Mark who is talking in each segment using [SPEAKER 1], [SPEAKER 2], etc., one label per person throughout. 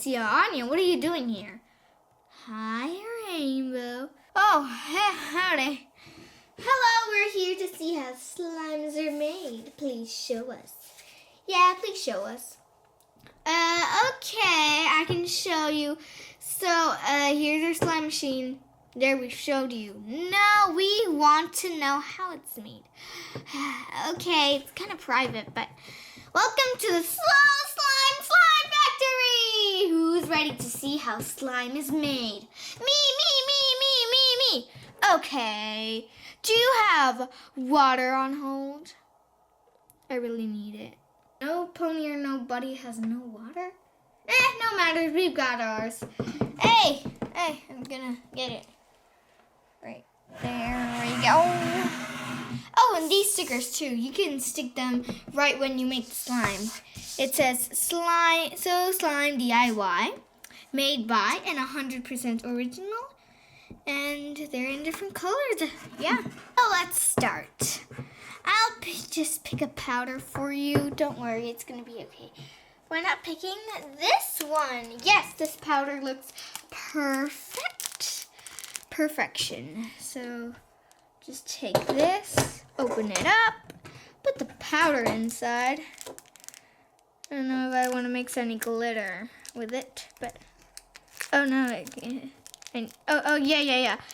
[SPEAKER 1] Elsa, Anya, what are you doing here? Hi, Rainbow. Oh, howdy. Hello, we're here to see how slimes are made. Please show us. Yeah, please show us. Okay, I can show you. So, here's our slime machine. There, we showed you. No, we want to know how it's made. Okay, it's kind of private, but welcome to the Slime Factory! Who's ready to see how slime is made? Me. Okay, do you have water on hold? I really need it. No pony or no buddy has no water? No matters, we've got ours. Hey, I'm gonna get it. Right there we go. Oh, and these stickers too. You can stick them right when you make the slime. It says slime DIY, made by and 100% original. And they're in different colors. Yeah. Oh, let's start. I'll just pick a powder for you. Don't worry, it's gonna be okay. We're not picking this one. Yes, this powder looks perfect. Perfection. So just take this, open it up, put the powder inside. I don't know if I want to mix any glitter with it, but oh no, yeah.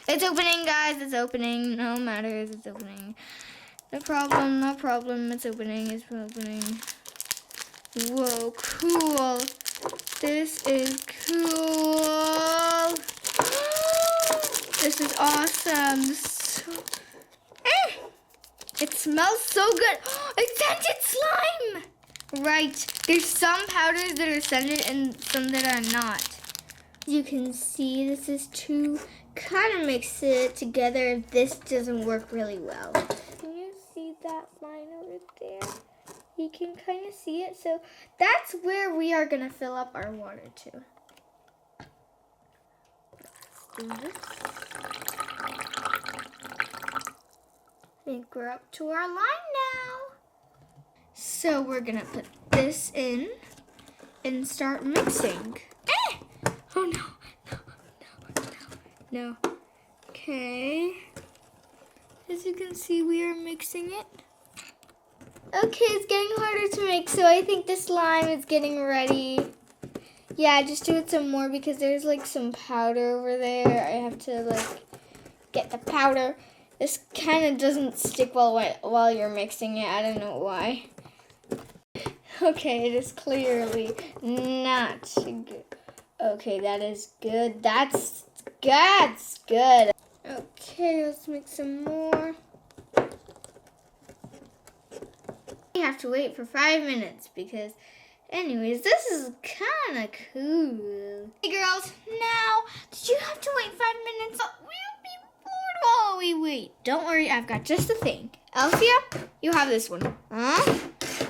[SPEAKER 1] It's opening, guys. It's opening. No matters. It's opening. No problem. It's opening. Whoa, cool. This is cool. This is awesome. It smells so good. It's scented slime. Right. There's some powders that are scented and some that are not. You can see this is to kind of mix it together if this doesn't work really well. Can you see that line over there? You can kind of see it. So that's where we are going to fill up our water to. Let's do this. I think we're up to our line now. So we're going to put this in and start mixing. Oh, no. Okay. As you can see, we are mixing it. Okay, it's getting harder to mix, so I think the slime is getting ready. Yeah, just do it some more because there's like some powder over there. I have to like get the powder. This kind of doesn't stick while you're mixing it. I don't know why. Okay, it is clearly not good. Okay, that is good. That's good. Okay, let's make some more. We have to wait for 5 minutes because, anyways, this is kind of cool. Hey, girls, now, did you have to wait 5 minutes? We'll be bored while we wait. Don't worry, I've got just the thing. Elsa, you have this one. Huh?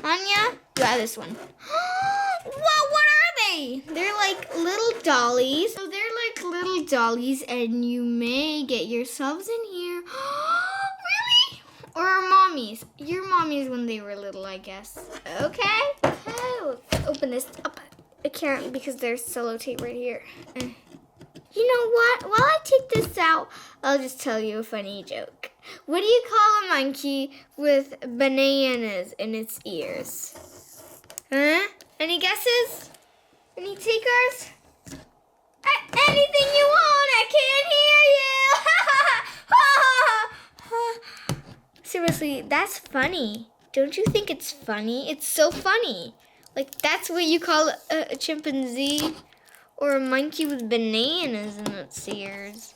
[SPEAKER 1] Anya, you have this one. Whoa, what are they? They're like little dollies. So they're like little dollies, and you may get yourselves in here. Really? Or our mommies. Your mommies when they were little, I guess. Okay, let's open this up. I can't because there's sellotape right here. You know what? While I take this out, I'll just tell you a funny joke. What do you call a monkey with bananas in its ears? Huh? Any guesses? Any takers? Anything you want, I can't hear you. Seriously, that's funny. Don't you think it's funny? It's so funny. Like, that's what you call a chimpanzee or a monkey with bananas in its ears.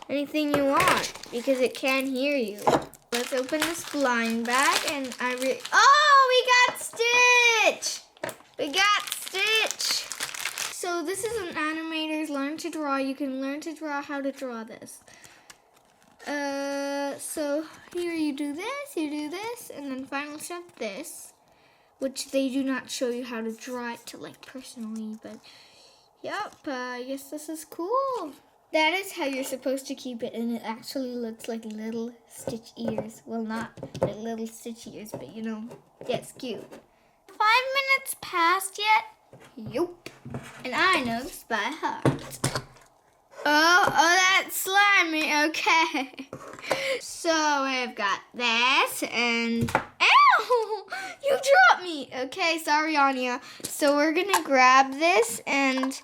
[SPEAKER 1] Anything you want, because it can't hear you. Let's open this blind bag, and oh, we got Stitch! So this is an animator's Learn to Draw. You can learn to draw how to draw this. So here you do this, and then final step this, which they do not show you how to draw it to like personally, but yep, I guess this is cool. That is how you're supposed to keep it, and it actually looks like little Stitch ears. Well, not like little Stitch ears, but you know, yeah, it's cute. 5 minutes passed yet? Yup. And I know this by heart. Oh, that's slimy. Okay. So we've got this and ow! You dropped me. Okay, sorry, Anya. So we're gonna grab this and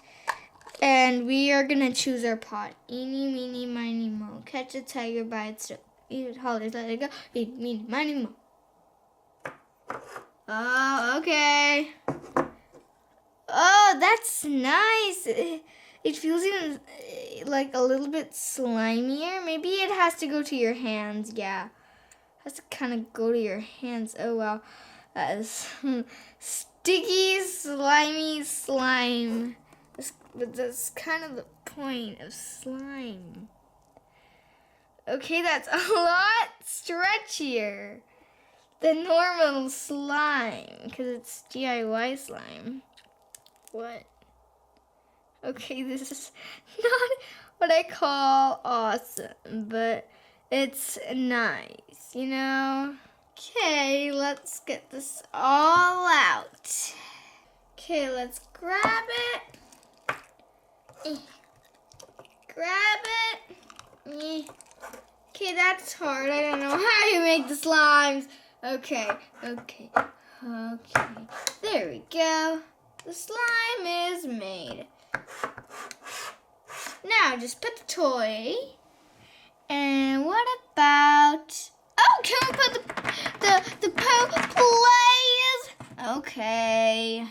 [SPEAKER 1] we are gonna choose our pot. Eeny, meeny, miny, mo. Catch a tiger by its tail. Eat it, hollers, let it go. Eeny, meeny, miny, mo. Oh, okay. Oh, that's nice. It feels even like a little bit slimier. Maybe it has to go to your hands. Yeah, it has to kind of go to your hands. Oh wow, that is sticky, slimy slime. But that's kind of the point of slime. Okay, that's a lot stretchier than normal slime because it's DIY slime. What? Okay, this is not what I call awesome, but it's nice, you know? Okay, let's get this all out. Okay, let's grab it. Grab it. Okay, that's hard. I don't know how you make the slimes. Okay. There we go. The slime is made. Now just put the toy. And what about? Oh, can we put the poo, please? Okay.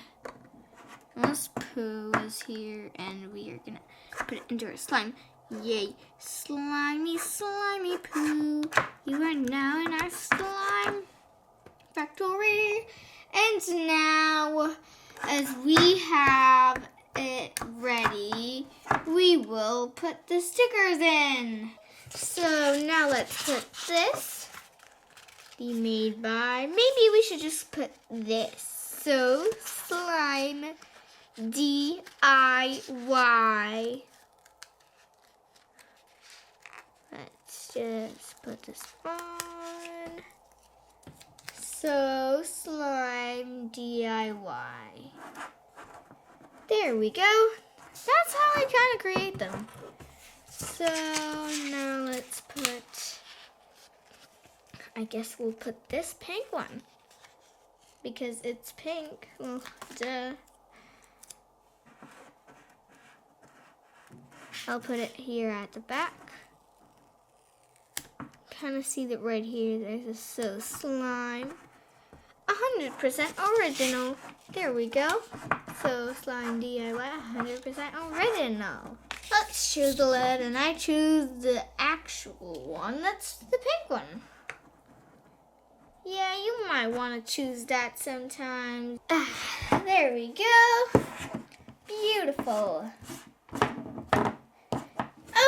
[SPEAKER 1] This poo is here, and we are gonna put it into our slime. Yay! Slimy, slimy poo. You are now in our slime factory. And now, as we have it ready, we will put the stickers in. So now let's put this. Be made by, maybe we should just put this. So slime DIY. Let's just put this on. So slime DIY. There we go. That's how I kind of create them. So now let's put, I guess we'll put this pink one because it's pink. Well, duh. I'll put it here at the back. Kind of see that right here, there's a so slime. 100% original. There we go. So slime DIY, 100% original. Let's choose the lid, and I choose the actual one. That's the pink one. Yeah, you might want to choose that sometimes. There we go. Beautiful.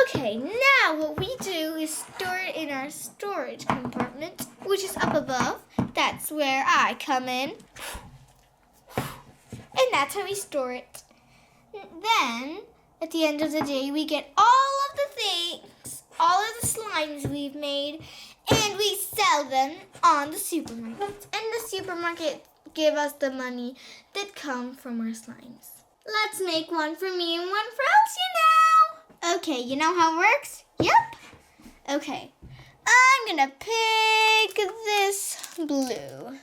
[SPEAKER 1] Okay, now what we do is store it in our storage compartment, which is up above. That's where I come in. And that's how we store it. Then, at the end of the day, we get all of the things, all of the slimes we've made, and we sell them on the supermarket. And the supermarket give us the money that come from our slimes. Let's make one for me and one for Elsa, you know. Okay, you know how it works? Yep. Okay, I'm gonna pick this blue.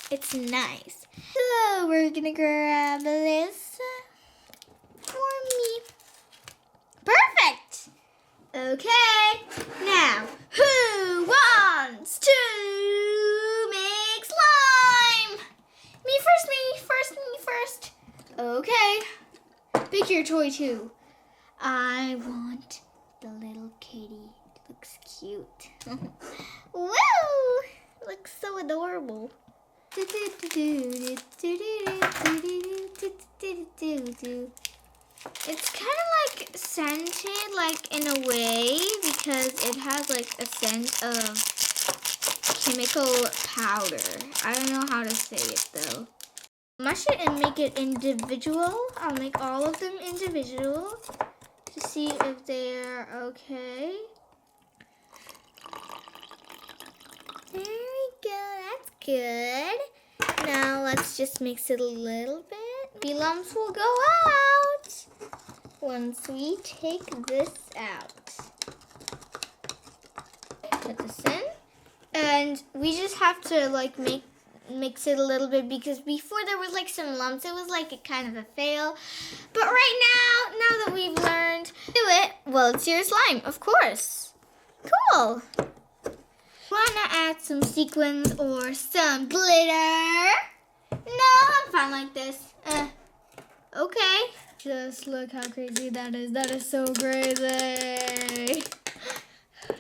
[SPEAKER 1] It's nice. So we're gonna grab this for me. Perfect. Okay, now who wants to make slime? Me first, me first, me first. Okay, pick your toy too. I want the little kitty. It looks cute. Woo! Looks so adorable. It's kind of like scented, like in a way, because it has like a scent of chemical powder. I don't know how to say it though. Mush it and make it individual. I'll make all of them individual to see if they're okay. There we go, that's good. Now let's just mix it a little bit. The lumps will go out once we take this out. Put this in. And we just have to like mix it a little bit because before there was like some lumps. It was like a kind of a fail. But right now that we've learned to do it, well, it's your slime, of course. Cool. Wanna add some sequins or some glitter? No, I'm fine like this. Okay. Just look how crazy that is. That is so crazy.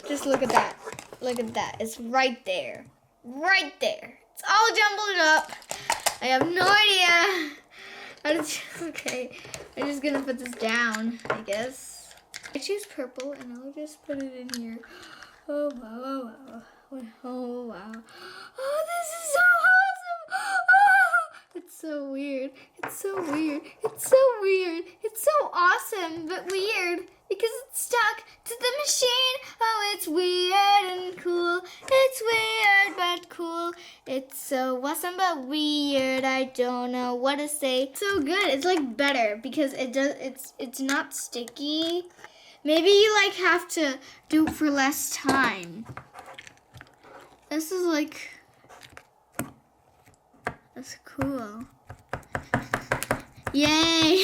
[SPEAKER 1] Just look at that. Look at that. It's right there. Right there. It's all jumbled up. I have no idea how to okay. I'm just gonna put this down, I guess. I choose purple and I'll just put it in here. Oh wow, oh wow. Oh wow. Oh, this is so awesome. Oh, it's so weird. It's so weird. It's so weird. It's so awesome, but weird. Because it's stuck to the machine. Oh, it's weird and cool. It's weird but cool. It's so awesome but weird. I don't know what to say. It's so good. It's like better because it's not sticky. Maybe you like have to do it for less time. This is like, that's cool. Yay!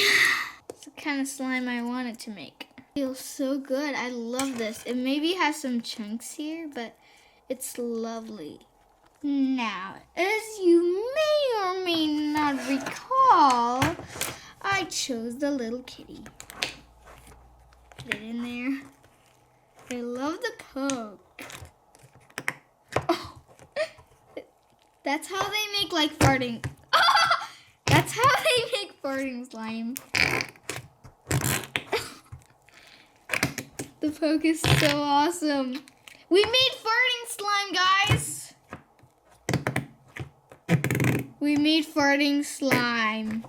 [SPEAKER 1] It's the kind of slime I wanted to make. Feels so good. I love this. It maybe has some chunks here, but it's lovely. Now, as you may or may not recall, I chose the little kitty. Put it in there. I love the poke. Oh. That's how they make like farting. Oh! That's how they make farting slime. The poke is so awesome. We made farting slime, guys. We made farting slime.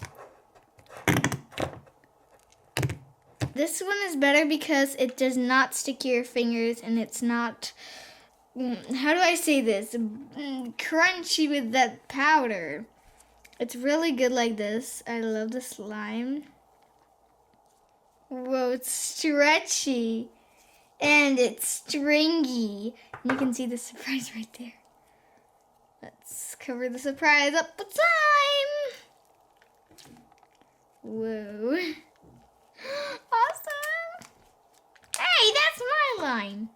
[SPEAKER 1] This one is better because it does not stick to your fingers and it's not, how do I say this? Crunchy with that powder. It's really good like this. I love the slime. Whoa, it's stretchy. And it's stringy. You can see the surprise right there. Let's cover the surprise up with slime. Whoa. Awesome. Hey, that's my line.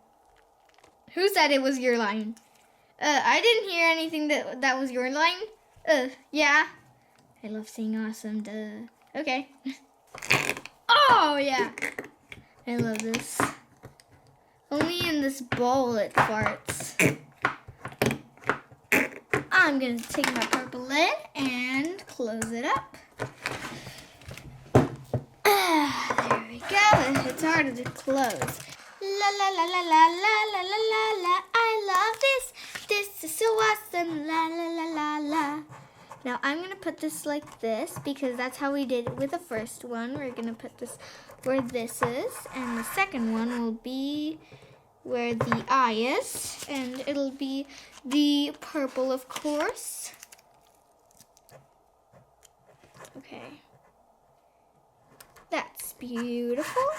[SPEAKER 1] Who said it was your line? I didn't hear anything that was your line. Yeah. I love saying awesome, duh. Okay. Oh, yeah. I love this. Only in this bowl it farts. I'm going to take my purple lid and close it up. There we go. It's harder to close. La la la la la la la la la la. I love this. This is so awesome. La la la la la. Now I'm going to put this like this because that's how we did it with the first one. We're going to put this where this is. And the second one will be where the eye is. And it'll be the purple, of course. Okay. That's beautiful.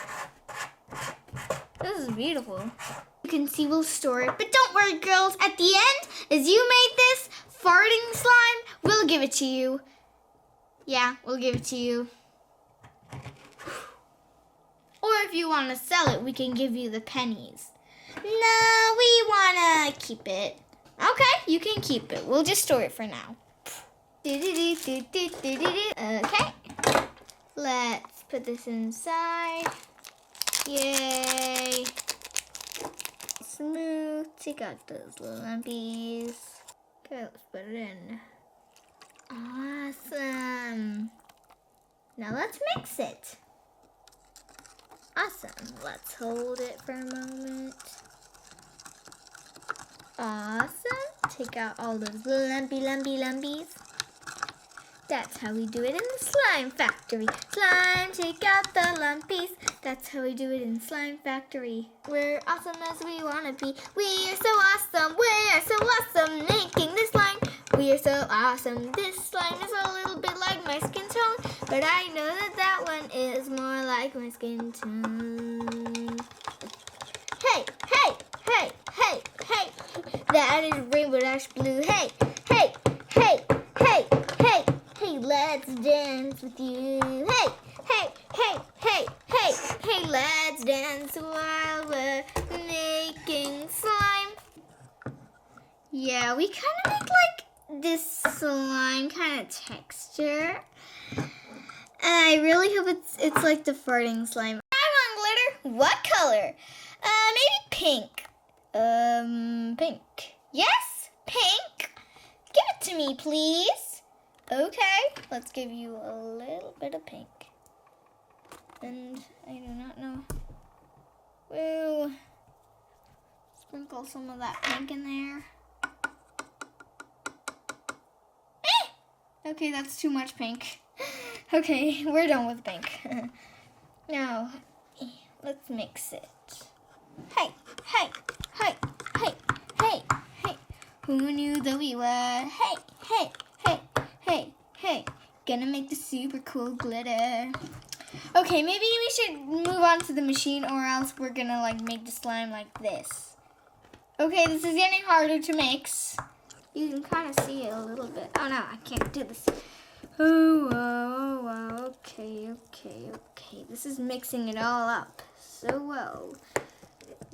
[SPEAKER 1] This is beautiful. You can see we'll store it. But don't worry, girls. At the end, as you made this farting slime, we'll give it to you. Yeah, we'll give it to you. Or if you want to sell it, we can give you the pennies. No, we want to keep it. Okay, you can keep it. We'll just store it for now. Okay. Let's put this inside. Yay. Smooth. Take out those lumpies. Okay, let's put it in. Awesome. Now let's mix it. Awesome. Let's hold it for a moment. Awesome. Take out all those lumpies. That's how we do it in the slime factory. Slime, take out the lumpies. That's how we do it in slime factory. We're awesome as we wanna be. We are so awesome. We're so awesome making this slime. We are so awesome. This slime is a little bit like my skin tone. But I know that one is more like my skin tone. Hey, hey, hey, hey, hey. That is Rainbow Dash Blue. Hey, hey, hey, hey, hey, hey. Let's dance with you. Hey, hey, hey, hey, hey, hey. Let's dance while we're making slime. Yeah, we kind of make like this slime kind of texture. And I really hope it's like the farting slime. I want glitter. What color? Maybe pink. Pink. Yes, pink. Give it to me, please. Okay, let's give you a little bit of pink. And I do not know. Woo. Sprinkle some of that pink in there. Okay, that's too much pink. Okay, we're done with pink. Now, let's mix it. Hey, hey, hey, hey, hey, hey. Who knew that we were? Hey, hey, hey, hey, hey. Gonna make the super cool glitter. Okay, maybe we should move on to the machine or else we're gonna like make the slime like this. Okay, this is getting harder to mix. You can kind of see it a little bit. Oh no, I can't do this. Oh, okay. This is mixing it all up so well.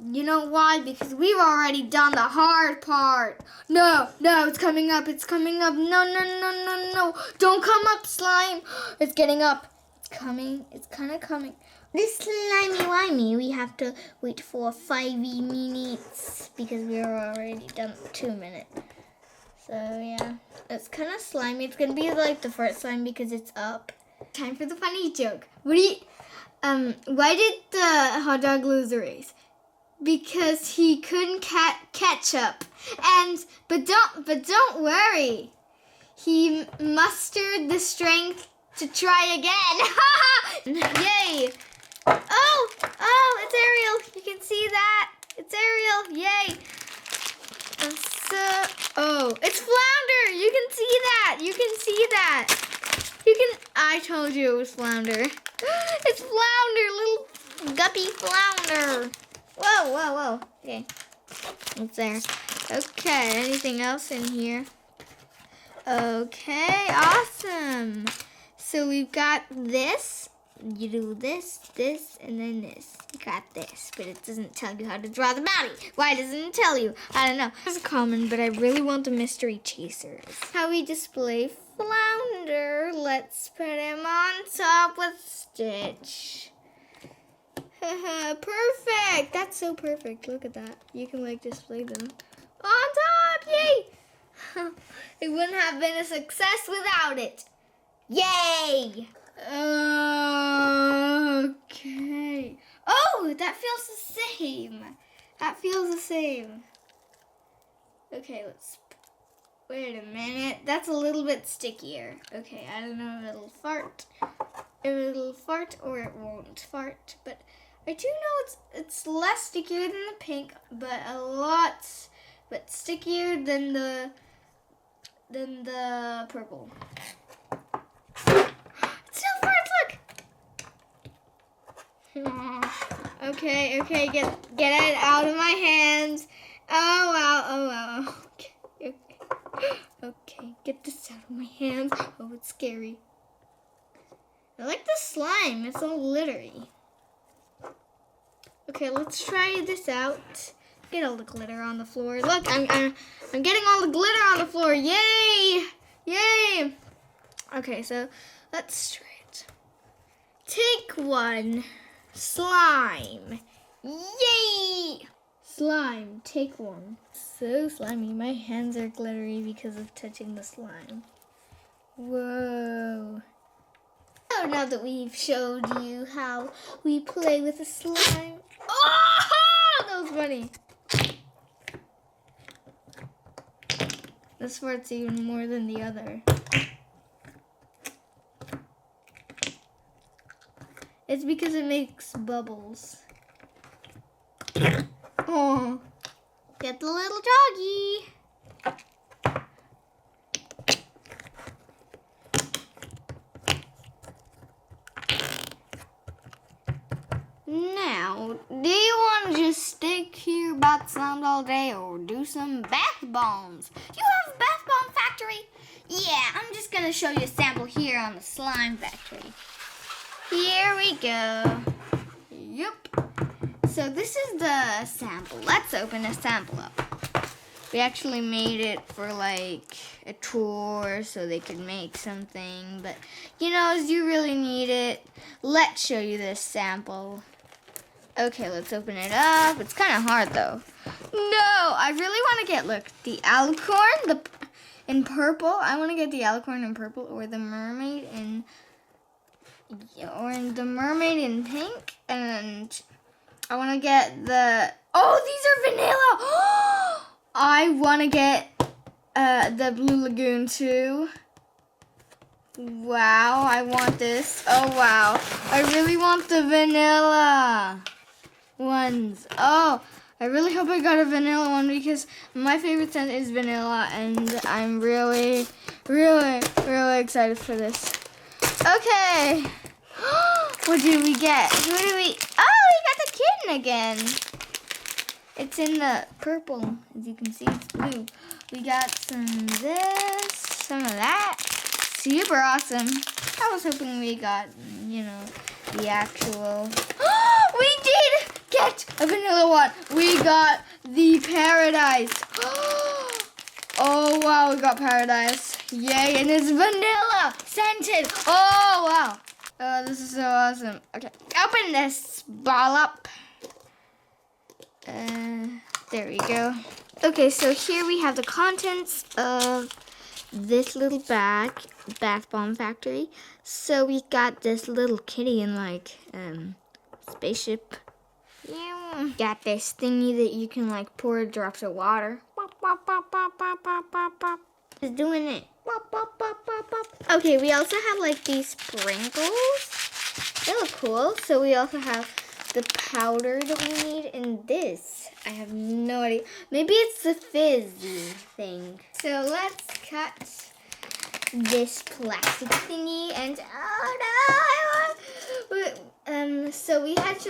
[SPEAKER 1] You know why? Because we've already done the hard part. No, it's coming up. No. Don't come up, slime. It's getting up. It's coming. It's kind of coming. This slimy, we have to wait for 5 minutes because we're already done 2 minutes. So yeah, it's kind of slimy. It's gonna be like the first slime because it's up. Time for the funny joke. Why did the hot dog lose the race? Because he couldn't catch up. But don't worry. He mustered the strength to try again. Yay! Oh, it's Ariel. You can see that. It's Ariel. Yay! It's Flounder. You can see that. I told you it was Flounder. It's Flounder, little guppy Flounder. Whoa. Okay. It's there. Okay, anything else in here? Okay, awesome. So we've got this. You do this, and then this. You got this, but it doesn't tell you how to draw the body. Why doesn't it tell you? I don't know. It's common, but I really want the mystery chasers. How we display Flounder. Let's put him on top with Stitch. Perfect. That's so perfect. Look at that. You can like display them on top. Yay! It wouldn't have been a success without it. Yay! Okay. Oh, that feels the same. Okay, wait a minute. That's a little bit stickier. Okay, I don't know if it'll fart. Or it won't fart. But I do know it's less stickier than the pink, but stickier than the purple. Okay, get it out of my hands. Oh wow. Okay, get this out of my hands. Oh, it's scary. I like the slime. It's all glittery. Okay, let's try this out. Get all the glitter on the floor. Look, I'm getting all the glitter on the floor. Yay! Okay, so let's try it. Take 1. Slime. Yay! Slime, take 1. So slimy. My hands are glittery because of touching the slime. Whoa. Oh, now that we've showed you how we play with the slime. Oh, that was funny. This part's even more than the other. It's because it makes bubbles. Oh, get the little doggy. Now, do you want to just stick here about slime all day or do some bath bombs? You have a bath bomb factory? Yeah, I'm just going to show you a sample here on the slime factory. Here we go. Yep. So this is the sample. Let's open the sample up. We actually made it for like a tour so they could make something. But, you know, as you really need it, let's show you this sample. Okay, let's open it up. It's kind of hard though. No, I really want to get, look, the alicorn in purple. I want to get the alicorn in purple or the mermaid in pink. And I want to get the, oh, these are vanilla. I want to get the Blue Lagoon too. Wow, I want this. Oh, wow. I really want the vanilla ones. Oh, I really hope I got a vanilla one because my favorite scent is vanilla and I'm really, really, really excited for this. Okay. What did we get? What did we? Oh, we got the kitten again. It's in the purple. As you can see, it's blue. We got some of this, some of that. Super awesome. I was hoping we got, you know, the actual. We did get a vanilla one. We got the paradise. Oh, wow, we got paradise. Yay, and it's vanilla scented. Oh, wow. Oh, this is so awesome. Okay, open this ball up. There we go. Okay, so here we have the contents of this little bag, bath bomb factory. So we got this little kitty in like spaceship. Yeah. Got this thingy that you can like pour drops of water. Pop, pop, pop, pop, pop, pop, pop, pop. It's doing it. Pop, pop, pop, pop, pop. Okay, we also have like these sprinkles. They look cool. So we also have the powder that we need in this. I have no idea. Maybe it's the fizzy thing. So let's cut this plastic thingy and oh no! So we had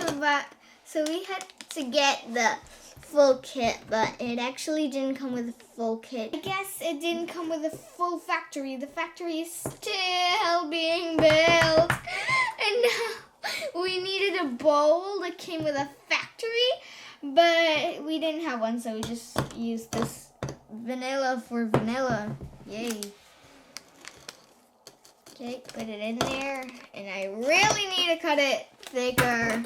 [SPEAKER 1] to get the full kit, but it actually didn't come with a full kit. I guess it didn't come with a full factory. The factory is still being built, and now we needed a bowl that came with a factory, but we didn't have one, so we just used this vanilla for vanilla. Yay. Okay, put it in there, and I really need to cut it thicker.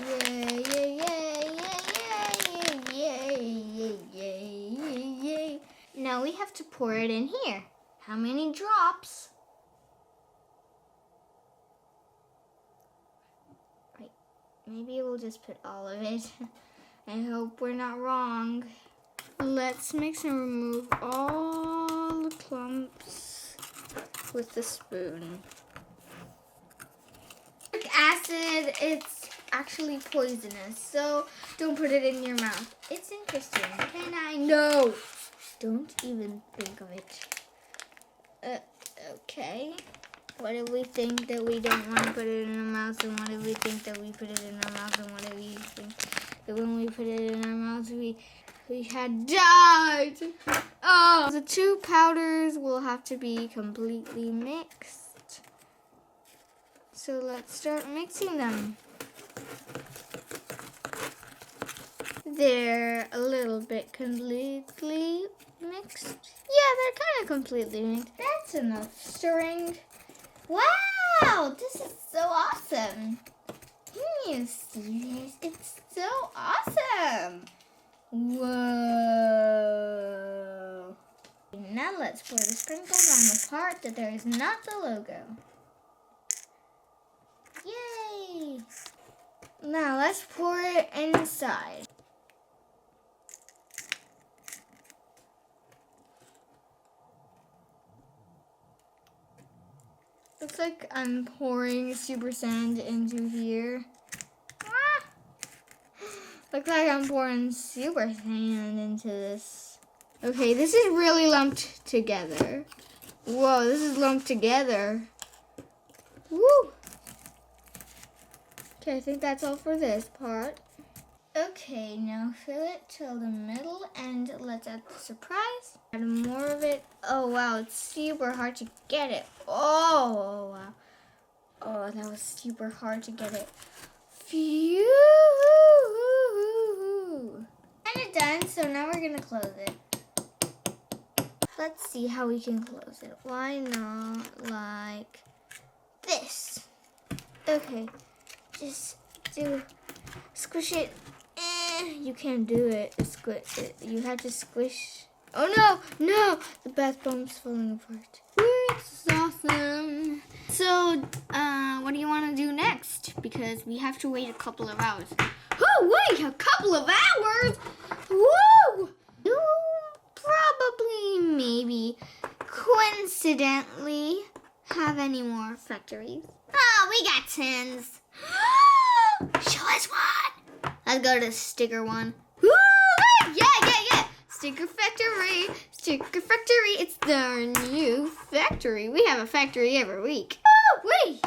[SPEAKER 1] Yay, yay, yay, yay, yay, yay, yay, yay, yay. Now we have to pour it in here. How many drops? Right, maybe we'll just put all of it. I hope we're not wrong. Let's mix and remove all the clumps with the spoon. Acid, it's actually poisonous, so don't put it in your mouth. It's interesting. Can I? No. Don't even think of it. Okay. What if we think that we don't want to put it in our mouth, and what if we think that we put it in our mouth, and what if we think that when we put it in our mouth, we had died? Oh, the two powders will have to be completely mixed. So let's start mixing them. They're a little bit completely mixed. Yeah, they're kind of completely mixed. That's enough stirring. Wow, this is so awesome. Can you see this? It's so awesome. Whoa. Now let's pour the sprinkles on the part that there is not the logo. Yay! Now let's pour it inside. Looks like I'm pouring super sand into here. Ah! Looks like I'm pouring super sand into this. Okay, this is really lumped together. Whoa, this is lumped together. Woo! Okay, I think that's all for this part. Okay, now fill it till the middle and let's add the surprise. Add more of it. Oh wow, it's super hard to get it. Oh wow. Oh, that was super hard to get it. Phew! Kind of done, so now we're gonna close it. Let's see how we can close it. Why not like this? Okay, just squish it. You can't do it. Squish it. You have to squish. Oh no, no! The bath bomb's falling apart. This is awesome. So, what do you want to do next? Because we have to wait a couple of hours. Oh, wait, a couple of hours? Woo! You probably, maybe, coincidentally, have any more factories. Oh, we got tins. Show us one. Let's go to the sticker one. Woo! Yeah. Sticker factory. Sticker factory. It's our new factory. We have a factory every week. Oh, wait.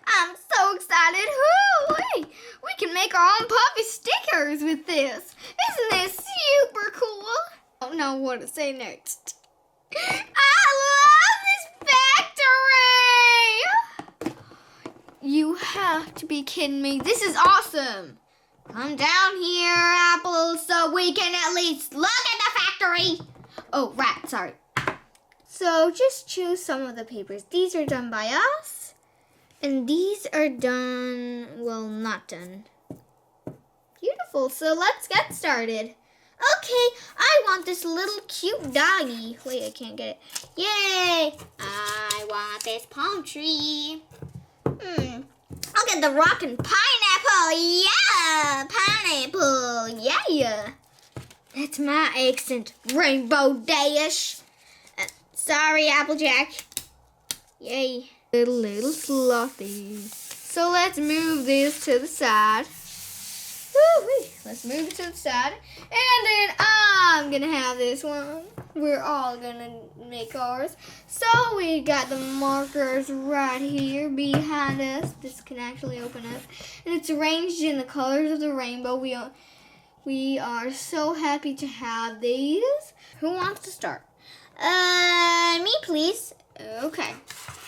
[SPEAKER 1] I'm so excited. Oh, wait. We can make our own puffy stickers with this. Isn't this super cool? I don't know what to say next. I love this factory. You have to be kidding me. This is awesome. Come down here, Apple, so we can at least look at the factory. Oh, right, sorry. So just choose some of the papers. These are done by us, and these are done, well, not done. Beautiful, so let's get started. Okay, I want this little cute doggy. Wait, I can't get it. Yay! I want this palm tree. I'll get the rockin' pineapple. Yeah, pineapple. Yeah. That's my accent. Rainbow Dash. Sorry, Applejack. Yay. Little slothy. So let's move this to the side. Woo-wee. Let's move it to the side. And then I'm going to have this one. We're all going to make ours. So we got the markers right here behind us. This can actually open up. And it's arranged in the colors of the rainbow. We are so happy to have these. Who wants to start? Me, please. Okay.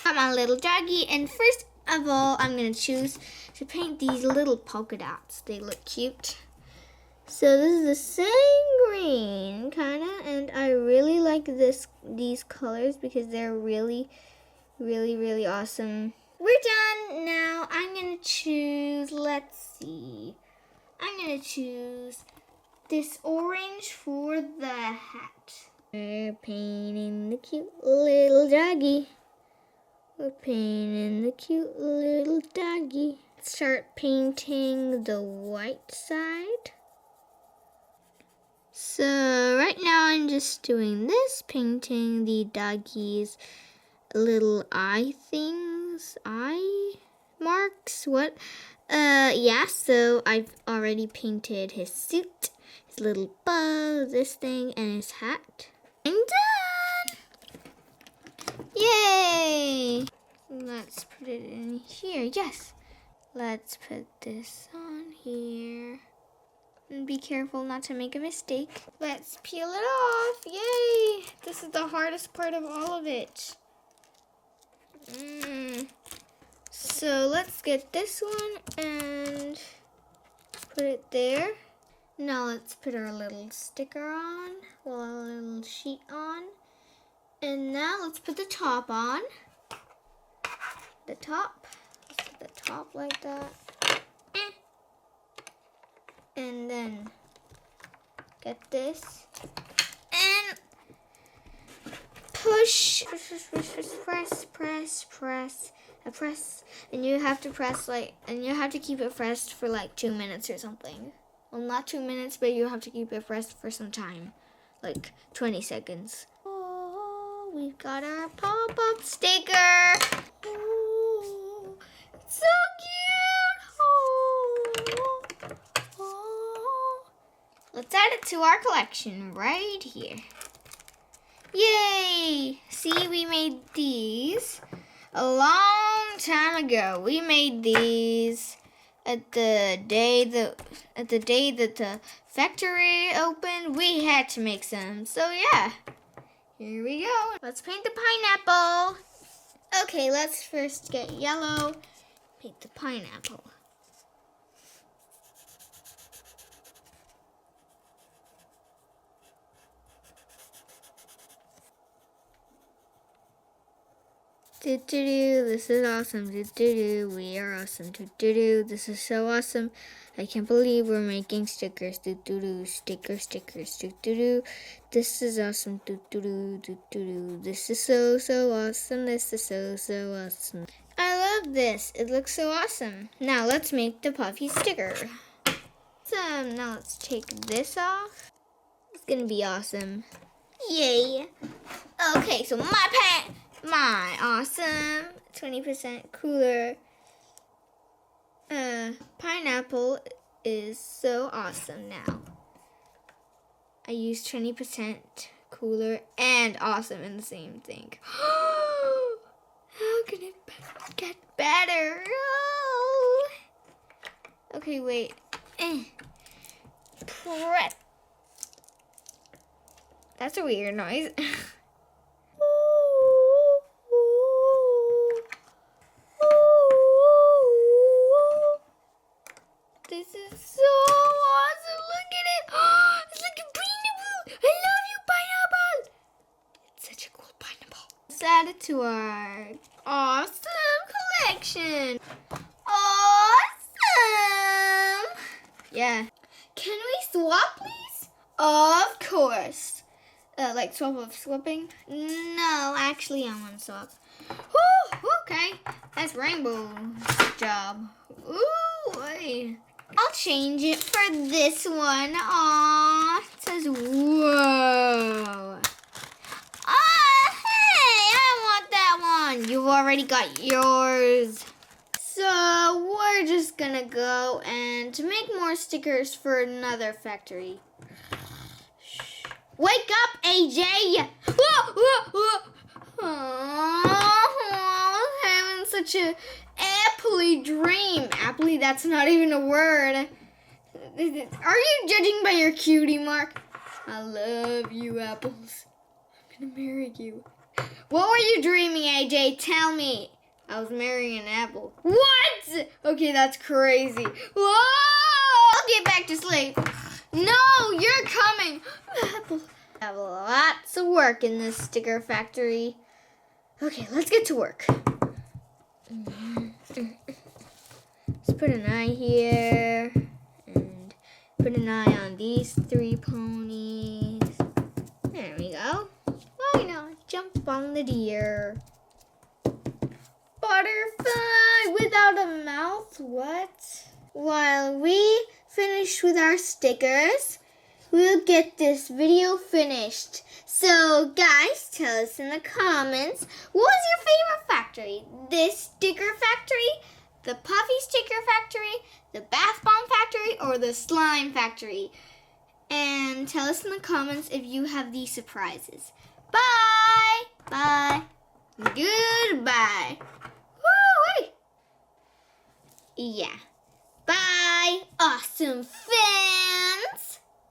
[SPEAKER 1] Got my little doggy. And first of all, I'm going to choose to paint these little polka dots. They look cute. So this is the same green, kind of, and I really like these colors because they're really, really, really awesome. We're done. Now I'm going to choose, let's see. I'm going to choose this orange for the hat. We're painting the cute little doggy. We're painting the cute little doggy. Start painting the white side. So right now I'm just doing this, painting the doggy's little eye things, eye marks, what? Yeah, so I've already painted his suit, his little bow, this thing, and his hat. I'm done! Yay! Let's put it in here, yes. Let's put this on here. And be careful not to make a mistake. Let's peel it off. Yay! This is the hardest part of all of it. So let's get this one and put it there. Now let's put our little sticker on. Well, our little sheet on. And now let's put the top on. The top. Let's put the top like that. And then get this and push, press, and you have to press and you have to keep it pressed for like 2 minutes or something. Well, not 2 minutes, but you have to keep it pressed for some time, like 20 seconds. Oh, we've got our pop-up sticker. Oh, it's so cute. Oh. Let's add it to our collection right here. Yay! See, we made these a long time ago. We made these at the day that the factory opened. We had to make some. So yeah, here we go. Let's paint the pineapple. Okay, let's first get yellow. Paint the pineapple. This is awesome. We are awesome. This is so awesome. I can't believe we're making stickers. Stickers. This is awesome. This is so awesome. This is so awesome. I love this. It looks so awesome. Now let's make the puffy sticker. So now let's take this off. It's gonna be awesome. Yay. Okay, so my awesome 20% cooler pineapple is so awesome now. I use 20% cooler and awesome in the same thing. How can it get better? Oh. Okay, wait. Press. That's a weird noise. This is so awesome. Look at it. It's like a pineapple. I love you, pineapple. It's such a cool pineapple. Let's add it to our awesome collection. Awesome. Yeah. Can we swap, please? Of course. Like swapping? No, actually I want to swap. Woo, okay. That's rainbow job. Ooh, wait. I'll change it for this one. Aww, it says whoa. Hey, I want that one. You've already got yours. So we're just gonna go and make more stickers for another factory. Wake up, AJ! Oh, having such a appley dream. Appley, that's not even a word. Are you judging by your cutie mark? I love you, apples. I'm gonna marry you. What were you dreaming, AJ? Tell me. I was marrying an apple. What? Okay, that's crazy. Whoa! I'll get back to sleep. No, you're coming. Apple. I have lots of work in this sticker factory. Okay, let's get to work. Let's put an eye here. And put an eye on these 3 ponies. There we go. Why not jump on the deer? Butterfly without a mouth? What? While we finish with our stickers, we'll get this video finished. So guys, tell us in the comments, what was your favorite factory? This sticker factory, the puffy sticker factory, the bath bomb factory, or the slime factory? And tell us in the comments if you have these surprises. Bye! Bye! Goodbye! Woo-wee! Yeah. Bye, awesome fans!